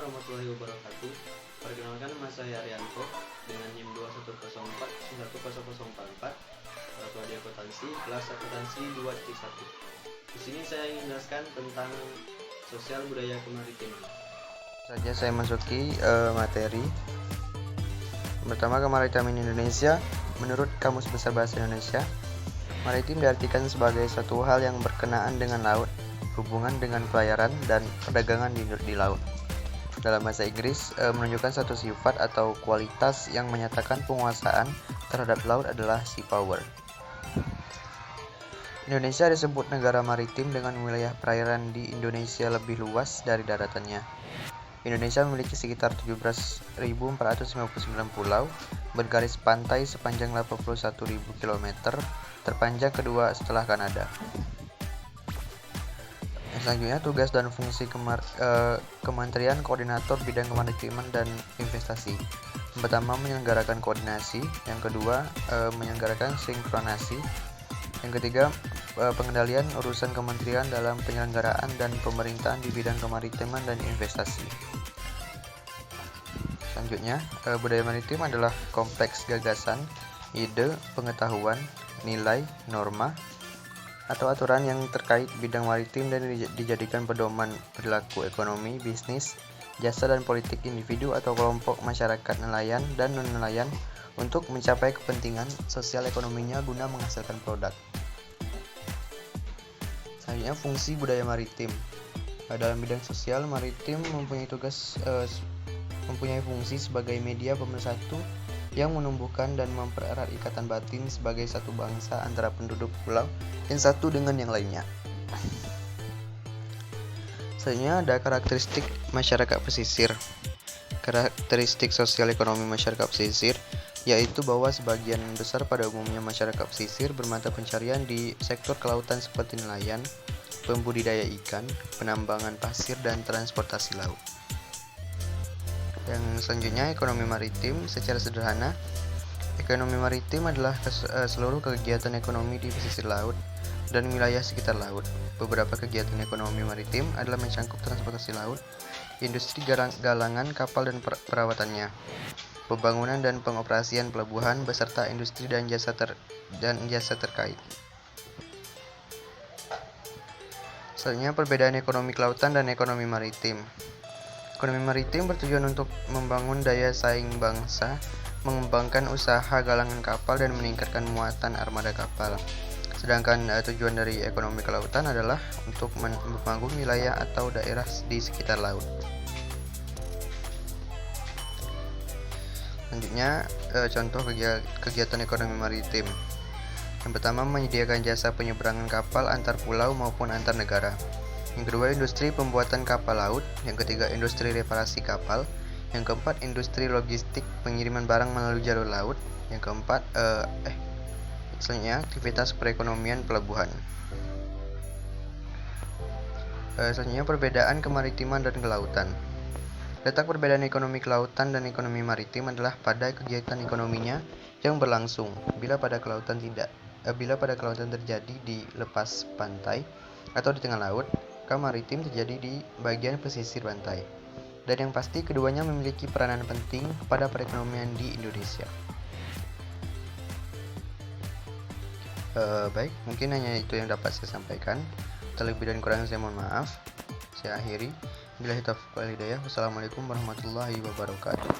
warahmatullahi wabarakatuh. Perkenalkan, nama saya Arianto dengan NIM 2104 Prodi Akuntansi, kelas akuntansi 2.1. Di sini saya ingin menjelaskan tentang sosial budaya kemaritiman. Saja saya masuki materi. Pertama, kemaritiman Indonesia. Menurut Kamus Besar Bahasa Indonesia, maritim diartikan sebagai suatu hal yang berkenaan dengan laut, hubungan dengan pelayaran dan perdagangan di laut. Dalam bahasa Inggris, menunjukkan satu sifat atau kualitas yang menyatakan penguasaan terhadap laut adalah sea power. Indonesia disebut negara maritim dengan wilayah perairan di Indonesia lebih luas dari daratannya. Indonesia memiliki sekitar 17.459 pulau, bergaris pantai sepanjang 81.000 km, terpanjang kedua setelah Kanada. Selanjutnya, tugas dan fungsi Kementerian Koordinator Bidang Kemaritiman dan Investasi. Yang pertama, menyelenggarakan koordinasi. Yang kedua, menyelenggarakan sinkronasi. Yang ketiga, pengendalian urusan kementerian dalam penyelenggaraan dan pemerintahan di bidang kemaritiman dan investasi. Selanjutnya, budaya maritim adalah kompleks gagasan, ide, pengetahuan, nilai, norma, atau aturan yang terkait bidang maritim dan dijadikan pedoman perilaku ekonomi, bisnis, jasa dan politik individu atau kelompok masyarakat nelayan dan non-nelayan untuk mencapai kepentingan sosial ekonominya guna menghasilkan produk. Selanjutnya, fungsi budaya maritim. Dalam bidang sosial, maritim mempunyai fungsi sebagai media pemersatu yang menumbuhkan dan mempererat ikatan batin sebagai satu bangsa antara penduduk pulau yang satu dengan yang lainnya. Selanjutnya, ada karakteristik masyarakat pesisir. Karakteristik sosial ekonomi masyarakat pesisir yaitu bahwa sebagian besar pada umumnya masyarakat pesisir bermata pencarian di sektor kelautan seperti nelayan, pembudidaya ikan, penambangan pasir, dan transportasi laut. Yang selanjutnya, ekonomi maritim. Secara sederhana, ekonomi maritim adalah seluruh kegiatan ekonomi di pesisir laut dan wilayah sekitar laut. Beberapa kegiatan ekonomi maritim adalah mencangkup transportasi laut, industri galangan kapal dan perawatannya, pembangunan dan pengoperasian pelabuhan beserta industri dan jasa terkait. Selanjutnya, perbedaan ekonomi kelautan dan ekonomi maritim. Ekonomi maritim bertujuan untuk membangun daya saing bangsa, mengembangkan usaha galangan kapal dan meningkatkan muatan armada kapal. Sedangkan tujuan dari ekonomi kelautan adalah untuk membangun wilayah atau daerah di sekitar laut. Selanjutnya, contoh kegiatan ekonomi maritim. Yang pertama, menyediakan jasa penyeberangan kapal antar pulau maupun antar negara. Yang kedua, industri pembuatan kapal laut. Yang ketiga, industri reparasi kapal. Yang keempat, industri logistik pengiriman barang melalui jalur laut. Yang keempat, selanjutnya, aktivitas perekonomian pelabuhan. Selanjutnya, perbedaan kemaritiman dan kelautan. Letak perbedaan ekonomi kelautan dan ekonomi maritim adalah pada kegiatan ekonominya yang berlangsung. Bila pada kelautan terjadi di lepas pantai atau di tengah laut, maka maritim terjadi di bagian pesisir pantai. Dan yang pasti, keduanya memiliki peranan penting pada perekonomian di Indonesia. Baik, mungkin hanya itu yang dapat saya sampaikan. Terlebih dan kurang saya mohon maaf. Saya akhiri. Billahi taufiq wal hidayah. Wassalamualaikum warahmatullahi wabarakatuh.